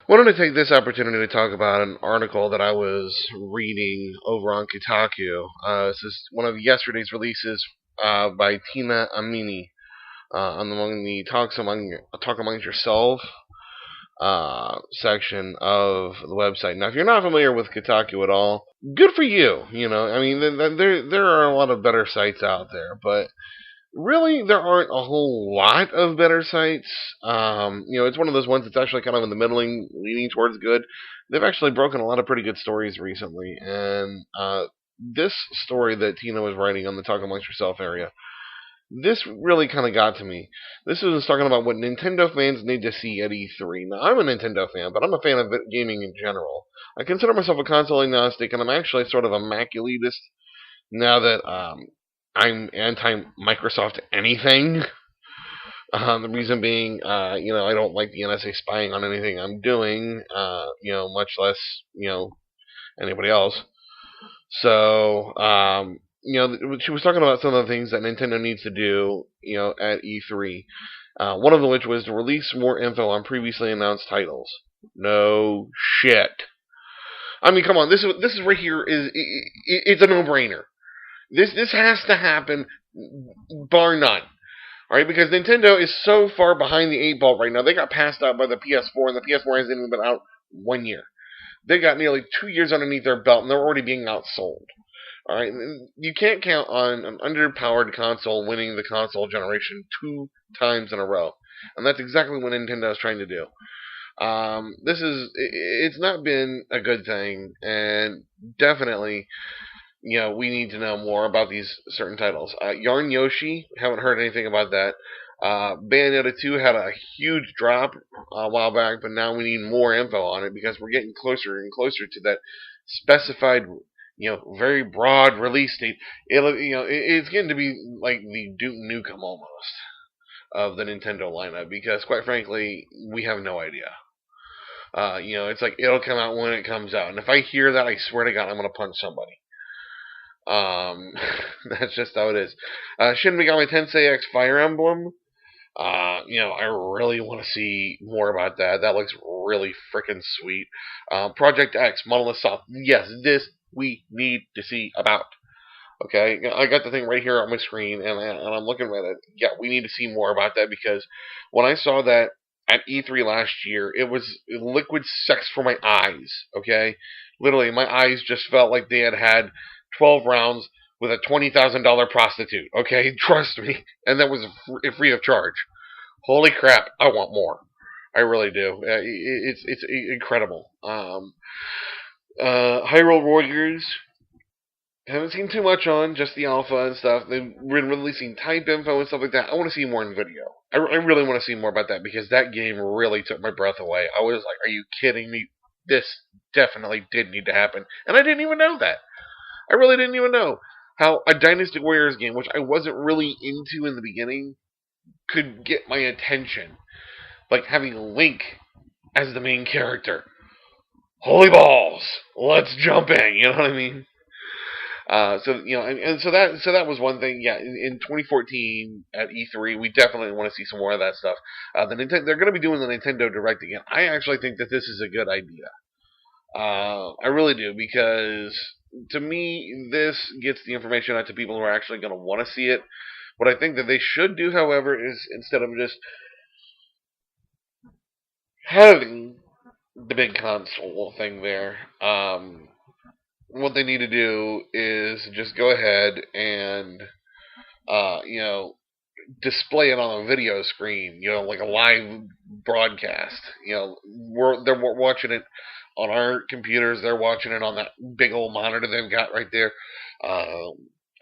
Wanted to take this opportunity to talk about an article that I was reading over on Kotaku. This is one of yesterday's releases by Tina Amini among the Talk Amongst Yourself section of the website. Now, if you're not familiar with Kotaku at all, good for you. I mean, there are a lot of better sites out there, but really, there aren't a whole lot of better sites. It's one of those ones that's actually kind of in the middling, leaning towards good. They've actually broken a lot of pretty good stories recently, and this story that Tina was writing on the Talk Amongst Yourself area, this really kind of got to me. This was talking about what Nintendo fans need to see at E3. Now, I'm a Nintendo fan, but I'm a fan of gaming in general. I consider myself a console agnostic, and I'm actually sort of a maculitist now that I'm anti-Microsoft anything. The reason being, I don't like the NSA spying on anything I'm doing, much less, anybody else. So, she was talking about some of the things that Nintendo needs to do, at E3. One of which was to release more info on previously announced titles. No shit. I mean, come on, this is right here it's a no-brainer. This has to happen, bar none. All right, because Nintendo is so far behind the eight ball right now. They got passed out by the PS4, and the PS4 hasn't even been out 1 year. They got nearly 2 years underneath their belt, and they're already being outsold. All right, you can't count on an underpowered console winning the console generation 2 times in a row, and that's exactly what Nintendo is trying to do. It's not been a good thing, and definitely, we need to know more about these certain titles. Yarn Yoshi, haven't heard anything about that. Bayonetta 2 had a huge drop a while back, but now we need more info on it because we're getting closer and closer to that specified, very broad release date. It's getting to be like the Duke Nukem almost of the Nintendo lineup because, quite frankly, we have no idea. It's like it'll come out when it comes out, and if I hear that, I swear to God, I'm gonna punch somebody. That's just how it is. Shin Megami Tensei X Fire Emblem. I really want to see more about that. That looks really freaking sweet. Project X, Monolith Soft. Yes, this we need to see about. Okay, I got the thing right here on my screen, and I'm looking at it. Yeah, we need to see more about that because when I saw that at E3 last year, it was liquid sex for my eyes. Okay, literally, my eyes just felt like they had 12 rounds with a $20,000 prostitute. Okay, trust me, and that was free of charge. Holy crap! I want more. I really do. It's incredible. Hyrule Warriors. Haven't seen too much on, just the alpha and stuff. They've been releasing type info and stuff like that. I want to see more in video. I really want to see more about that because that game really took my breath away. I was like, are you kidding me? This definitely did need to happen. And I didn't even know that. I really didn't even know how a Dynasty Warriors game, which I wasn't really into in the beginning, could get my attention. Like having Link as the main character. Holy balls! Let's jump in, you know what I mean? So that was one thing. Yeah, in 2014 at E3, we definitely want to see some more of that stuff. They're going to be doing the Nintendo Direct again. I actually think that this is a good idea. I really do because to me, this gets the information out to people who are actually going to want to see it. What I think that they should do, however, is instead of just having the big console thing there, what they need to do is just go ahead and, display it on a video screen, like a live broadcast. They're watching it on our computers. They're watching it on that big old monitor they've got right there. I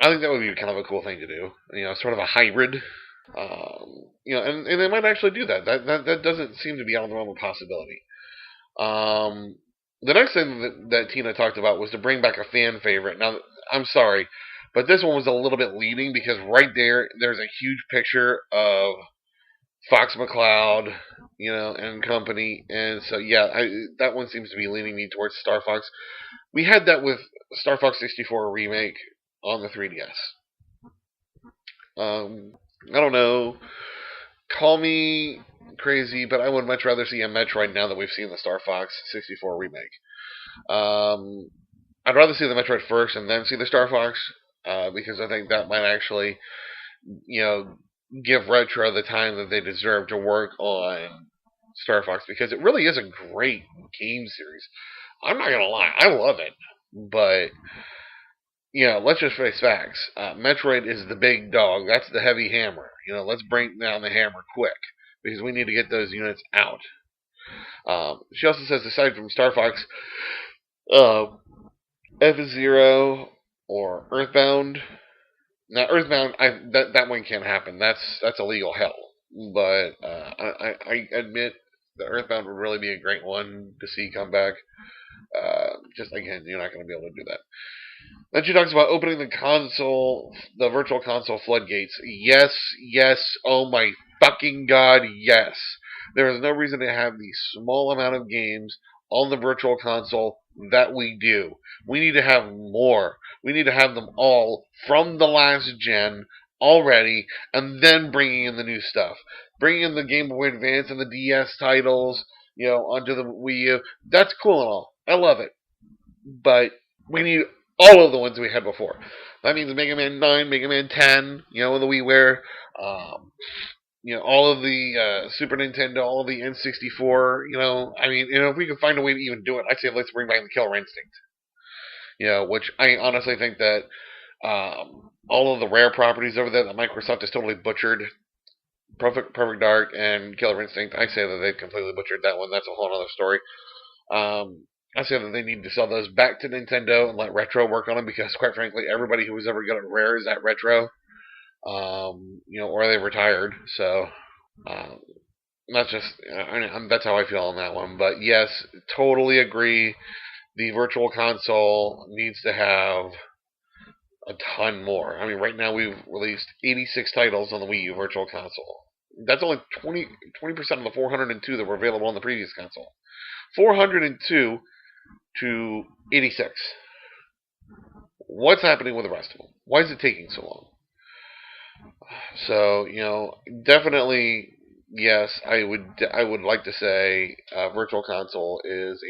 think that would be kind of a cool thing to do. Sort of a hybrid. And they might actually do that. That doesn't seem to be out of the realm of possibility. The next thing that Tina talked about was to bring back a fan favorite. Now, I'm sorry, but this one was a little bit leading because right there's a huge picture of Fox McCloud, and company. And so, yeah, that one seems to be leaning me towards Star Fox. We had that with Star Fox 64 remake on the 3DS. I don't know. Call me crazy, but I would much rather see a Metroid now that we've seen the Star Fox 64 remake. Um, I'd rather see the Metroid first and then see the Star Fox, because I think that might actually, you know, give Retro the time that they deserve to work on Star Fox, because it really is a great game series. I'm not gonna lie, I love it, but let's just face facts. Metroid is the big dog. That's the heavy hammer. Let's bring down the hammer quick because we need to get those units out. She also says, aside from Star Fox, uh, F-Zero or Earthbound. Now, Earthbound, that one can't happen. That's illegal hell. But I admit that Earthbound would really be a great one to see come back. Just again, you're not going to be able to do that. Then she talks about opening the virtual console floodgates. Yes, yes, oh my fucking god, yes. There is no reason to have the small amount of games on the virtual console that we do. We need to have more. We need to have them all from the last gen already, and then bringing in the new stuff. Bringing in the Game Boy Advance and the DS titles, onto the Wii U. That's cool and all. I love it. But we need all of the ones we had before. That means Mega Man 9, Mega Man 10, with the WiiWare, all of the Super Nintendo, all of the N64, if we could find a way to even do it, I'd say let's bring back the Killer Instinct. Which I honestly think that all of the rare properties over there that Microsoft has totally butchered, Perfect Dark and Killer Instinct, I say that they've completely butchered that one. That's a whole other story. I say that they need to sell those back to Nintendo and let Retro work on them, because, quite frankly, everybody who was ever good at Rare is at Retro, or they retired. So, that's just that's how I feel on that one. But yes, totally agree. The Virtual Console needs to have a ton more. I mean, right now we've released 86 titles on the Wii U Virtual Console. That's only 20% of the 402 that were available on the previous console. 402 to 86. What's happening with the rest of them? Why is it taking so long? So, definitely, yes, I would like to say Virtual Console is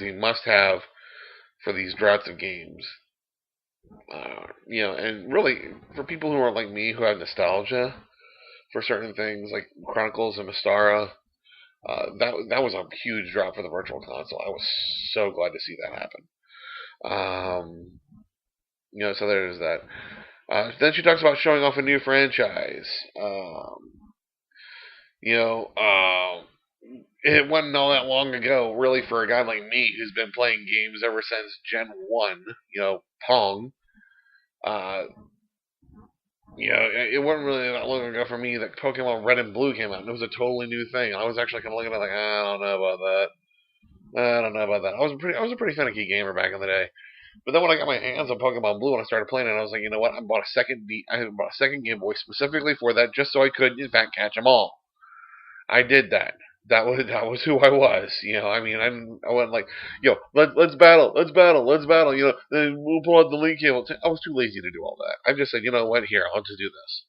a must-have for these droughts of games. And really, for people who are like me, who have nostalgia for certain things like Chronicles and Mystara, that was a huge drop for the Virtual Console. I was so glad to see that happen. So there's that. Then she talks about showing off a new franchise. It wasn't all that long ago, really, for a guy like me who's been playing games ever since Gen 1, Pong. It wasn't really that long ago for me that Pokemon Red and Blue came out, and it was a totally new thing. I was actually kind of looking at it like, I don't know about that. I was a pretty finicky gamer back in the day. But then when I got my hands on Pokemon Blue and I started playing it, I was like, you know what? I bought a second Game Boy specifically for that, just so I could, in fact, catch them all. I did that. That was who I was. I wasn't like, let's battle. Then we'll pull out the link cable. I was too lazy to do all that. I just said, you know what? Here, I'll just do this.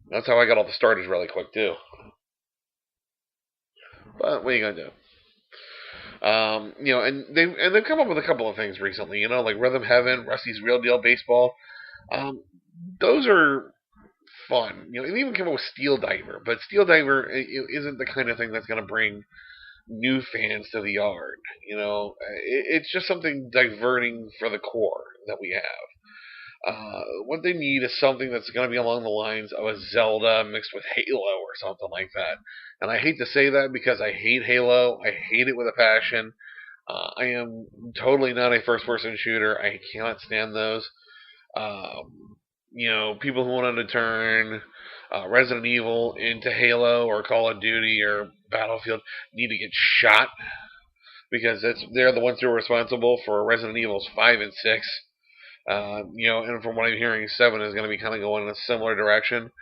That's how I got all the starters really quick too. But what are you gonna do? And they've come up with a couple of things recently. Like Rhythm Heaven, Rusty's Real Deal Baseball. Those are fun. They even came up with Steel Diver, but Steel Diver isn't the kind of thing that's going to bring new fans to the yard. It's just something diverting for the core that we have. What they need is something that's going to be along the lines of a Zelda mixed with Halo or something like that. And I hate to say that because I hate Halo. I hate it with a passion. I am totally not a first-person shooter. I cannot stand those. People who want to turn Resident Evil into Halo or Call of Duty or Battlefield need to get shot, because they're the ones who are responsible for Resident Evils 5 and 6. And from what I'm hearing, 7 is going to be kind of going in a similar direction.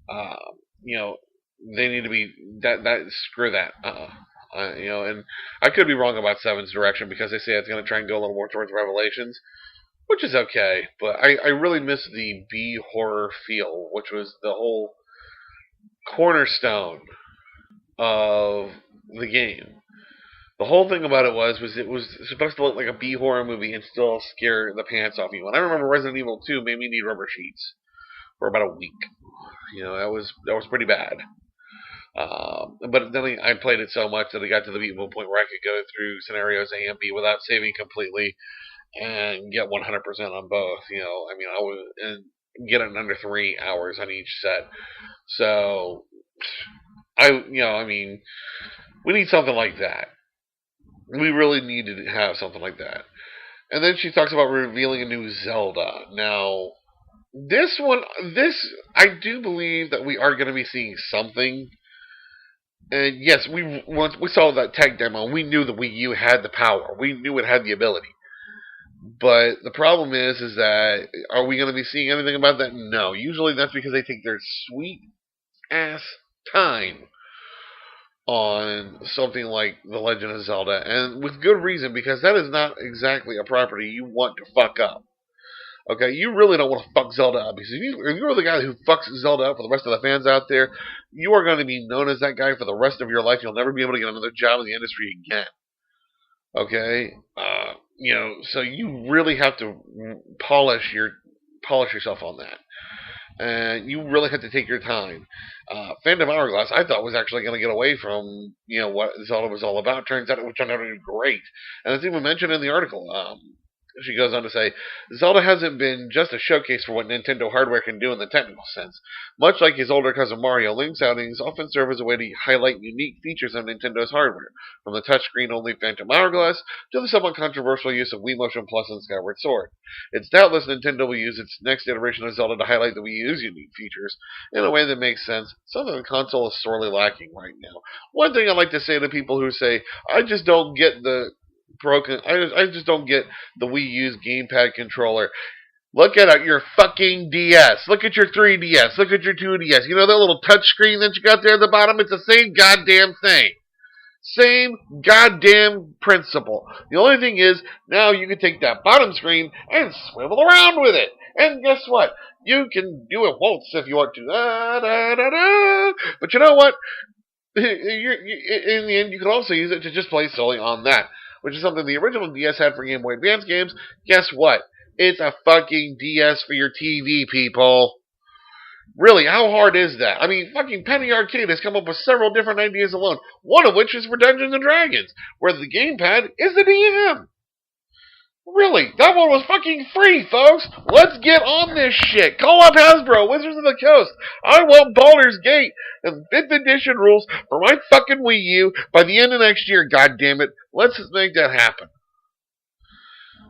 They need to be that screw that. And I could be wrong about 7's direction, because they say it's going to try and go a little more towards Revelations, which is okay, but I really miss the B horror feel, which was the whole cornerstone of the game. The whole thing about it was supposed to look like a B horror movie and still scare the pants off you. And I remember Resident Evil 2 made me need rubber sheets for about a week. That was pretty bad. But then I played it so much that I got to the point where I could go through scenarios A and B without saving completely and get 100% on both. I was and get it in under 3 hours on each set. So we need something like that. We really need to have something like that. And then she talks about revealing a new Zelda. Now, this I do believe that we are going to be seeing something. And yes, once we saw that tech demo, we knew the Wii U had the power. We knew it had the ability. But the problem is that are we going to be seeing anything about that? No. Usually that's because they take their sweet ass time on something like The Legend of Zelda, and with good reason, because that is not exactly a property you want to fuck up. Okay, you really don't want to fuck Zelda up, because if you're the guy who fucks Zelda up for the rest of the fans out there, you are going to be known as that guy for the rest of your life. You'll never be able to get another job in the industry again. Okay, so you really have to polish yourself on that. And you really have to take your time. Phantom Hourglass, I thought was actually going to get away from what Zelda was all about. Turns out it turned out to be great, and it's even mentioned in the article. She goes on to say, Zelda hasn't been just a showcase for what Nintendo hardware can do in the technical sense. Much like his older cousin Mario, Link's outings often serve as a way to highlight unique features of Nintendo's hardware, from the touchscreen-only Phantom Hourglass to the somewhat controversial use of Wii Motion Plus and Skyward Sword. It's doubtless Nintendo will use its next iteration of Zelda to highlight the Wii U's unique features in a way that makes sense, something the console is sorely lacking right now. One thing I like to say to people who say, I just don't get the I just don't get the Wii U's gamepad controller. Look at your fucking DS. Look at your 3DS. Look at your 2DS. You know that little touch screen that you got there at the bottom? It's the same goddamn thing. Same goddamn principle. The only thing is, now you can take that bottom screen and swivel around with it. And guess what? You can do a waltz if you want to. Da, da, da, da. But you know what? In the end, you can also use it to just play solely on that, which is something the original DS had for Game Boy Advance games. Guess what? It's a fucking DS for your TV, people. Really, how hard is that? I mean, fucking Penny Arcade has come up with several different ideas alone, one of which is for Dungeons & Dragons, where the gamepad is the DM. Really, that one was fucking free, folks. Let's get on this shit. Call up Hasbro, Wizards of the Coast. I want Baldur's Gate and 5th edition rules for my fucking Wii U by the end of next year, goddammit. Let's just make that happen.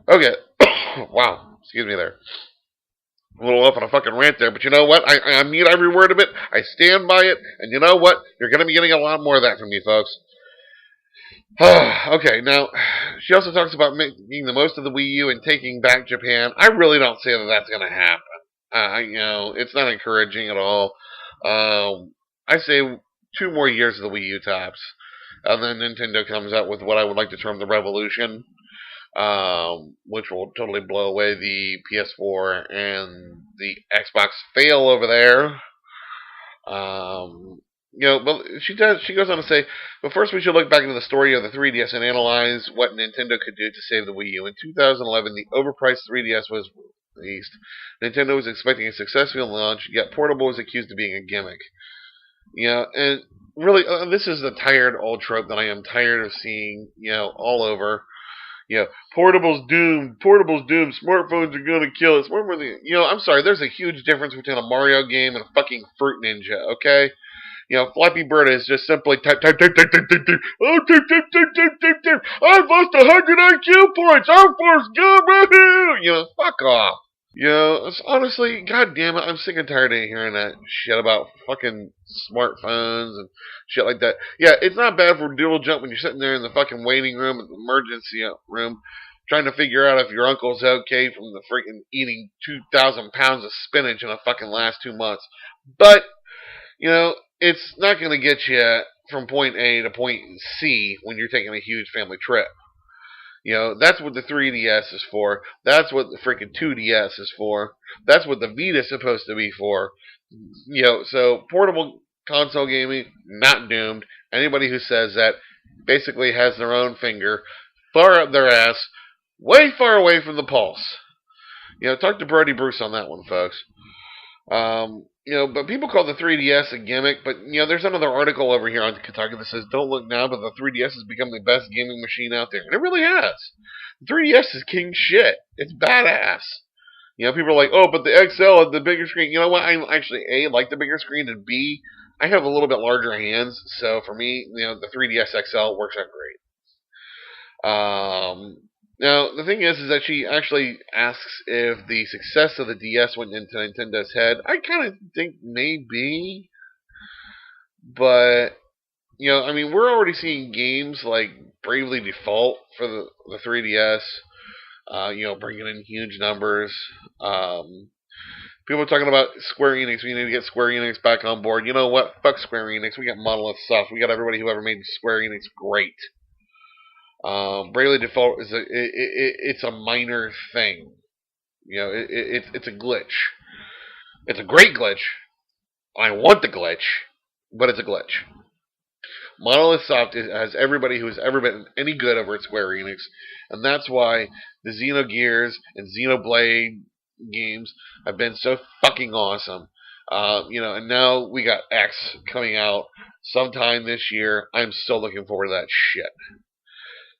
Okay. Wow. Excuse me there. A little off on a fucking rant there, but you know what? I mean every word of it. I stand by it, and you know what? You're going to be getting a lot more of that from me, folks. Okay, now, she also talks about making the most of the Wii U and taking back Japan. I really don't see that that's going to happen. It's not encouraging at all. I say 2 more years of the Wii U tops. And then Nintendo comes out with what I would like to term the revolution, which will totally blow away the PS4 and the Xbox fail over there. But she goes on to say, but first we should look back into the story of the 3DS and analyze what Nintendo could do to save the Wii U. In 2011, the overpriced 3DS was released. Nintendo was expecting a successful launch, yet Portable was accused of being a gimmick. And really, this is the tired old trope that I am tired of seeing, all over. Portable's doomed. Portable's doomed. Smartphones are gonna kill us. I'm sorry. There's a huge difference between a Mario game and a fucking Fruit Ninja. Okay. Flappy Bird is just simply type. Oh, type. I've lost 100 IQ points. Our force go. Fuck off. Honestly, god damn it, I'm sick and tired of hearing that shit about fucking smartphones and shit like that. Yeah, it's not bad for dual jump when you're sitting there in the fucking waiting room, in the emergency room, trying to figure out if your uncle's okay from the freaking eating 2,000 pounds of spinach in the fucking last 2 months. But, it's not going to get you from point A to point C when you're taking a huge family trip. That's what the 3DS is for. That's what the freaking 2DS is for. That's what the Vita is supposed to be for. So Portable console gaming, not doomed. Anybody who says that basically has their own finger far up their ass, way far away from the pulse. Talk to Brody Bruce on that one, folks. But people call the 3DS a gimmick, but, there's another article over here on Kotaku that says, don't look now, but the 3DS has become the best gaming machine out there. And it really has. The 3DS is king shit. It's badass. People are like, oh, but the XL has the bigger screen. You know what? I actually, A, like the bigger screen, and B, I have a little bit larger hands, so for me, the 3DS XL works out great. Now, the thing is that she actually asks if the success of the DS went into Nintendo's head. I kind of think maybe, but, we're already seeing games like Bravely Default for the 3DS, bringing in huge numbers. People are talking about Square Enix. We need to get Square Enix back on board. You know what? Fuck Square Enix. We got Monolith Soft. We got everybody who ever made Square Enix great. Bravely Default is it's a minor thing. It's a glitch. It's a great glitch. I want the glitch, but it's a glitch. Monolith Soft has everybody who has ever been any good over at Square Enix, and that's why the Xenogears and Xenoblade games have been so fucking awesome. And now we got X coming out sometime this year. I'm so looking forward to that shit.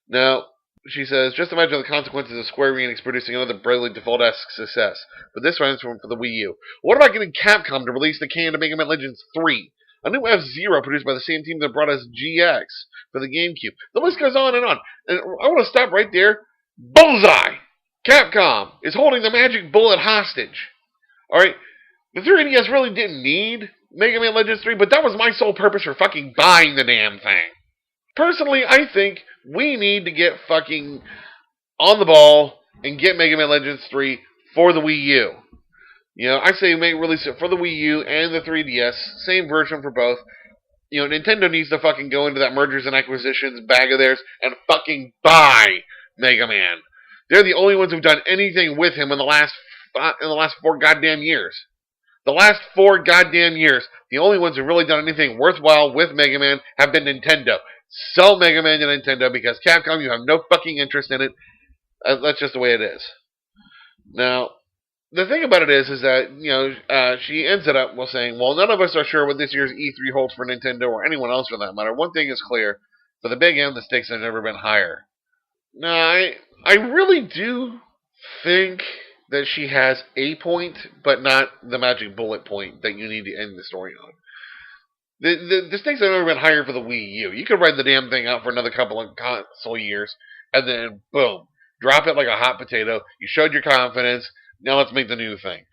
Now, she says, just imagine the consequences of Square Enix producing another Bravely Default-esque success, but this one's for the Wii U. What about getting Capcom to release the canon of Mega Man Legends 3? A new F-Zero produced by the same team that brought us GX for the GameCube. The list goes on. And I want to stop right there. Bullseye! Capcom is holding the Magic Bullet hostage. Alright, the 3DS really didn't need Mega Man Legends 3, but that was my sole purpose for fucking buying the damn thing. Personally, I think we need to get fucking on the ball and get Mega Man Legends 3 for the Wii U. I say release it for the Wii U and the 3DS, same version for both. Nintendo needs to fucking go into that mergers and acquisitions bag of theirs and fucking buy Mega Man. They're the only ones who've done anything with him in the last 4 goddamn years. The last 4 goddamn years, the only ones who've really done anything worthwhile with Mega Man have been Nintendo. Sell Mega Man to Nintendo because Capcom, you have no fucking interest in it. That's just the way it is. Now, the thing about it is that, she ends it up saying, well, none of us are sure what this year's E3 holds for Nintendo or anyone else for that matter. One thing is clear. For the big end, the stakes have never been higher. Now, I really do think that she has a point, but not the magic bullet point that you need to end the story on. The stakes have never been higher for the Wii U. You could ride the damn thing out for another couple of console years, and then, boom, drop it like a hot potato. You showed your confidence. Now let's make the new thing.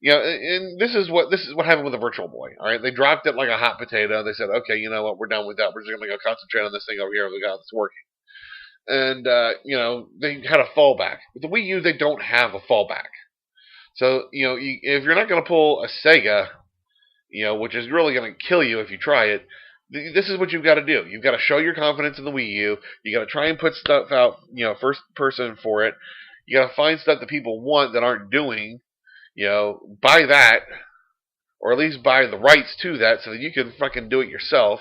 And this is what happened with the Virtual Boy. All right, they dropped it like a hot potato. They said, okay, you know what, we're done with that. We're just gonna go concentrate on this thing over here. We got it's working. And they had a fallback. With the Wii U, they don't have a fallback. So if you're not gonna pull a Sega, which is really gonna kill you if you try it, this is what you've got to do. You've got to show your confidence in the Wii U. You got to try and put stuff out, first person for it. You got to find stuff that people want that aren't doing. Buy that, or at least buy the rights to that, so that you can fucking do it yourself.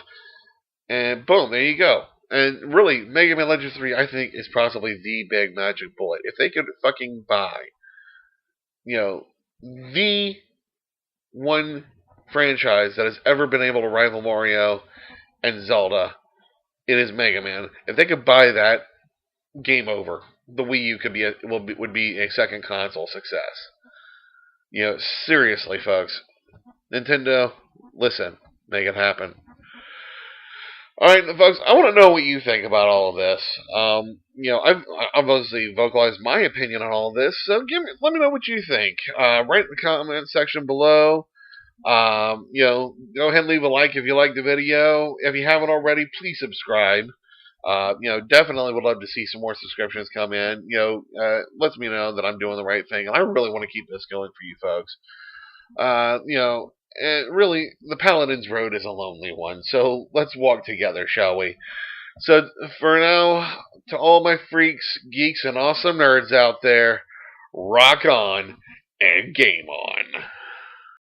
And boom, there you go. And really, Mega Man Legends 3, I think, is possibly the big magic bullet. If they could fucking buy, the one franchise that has ever been able to rival Mario and Zelda, it is Mega Man. If they could buy that, game over. The Wii U would be a second console success. Seriously, folks. Nintendo, listen, make it happen. Alright, folks, I want to know what you think about all of this. I've obviously vocalized my opinion on all of this, so let me know what you think. Write in the comment section below. Go ahead and leave a like if you like the video. If you haven't already, please subscribe. Definitely would love to see some more subscriptions come in. Lets me know that I'm doing the right thing, and I really want to keep this going for you folks. And really, the Paladin's Road is a lonely one, so let's walk together, shall we? So, for now, to all my freaks, geeks, and awesome nerds out there, rock on and game on.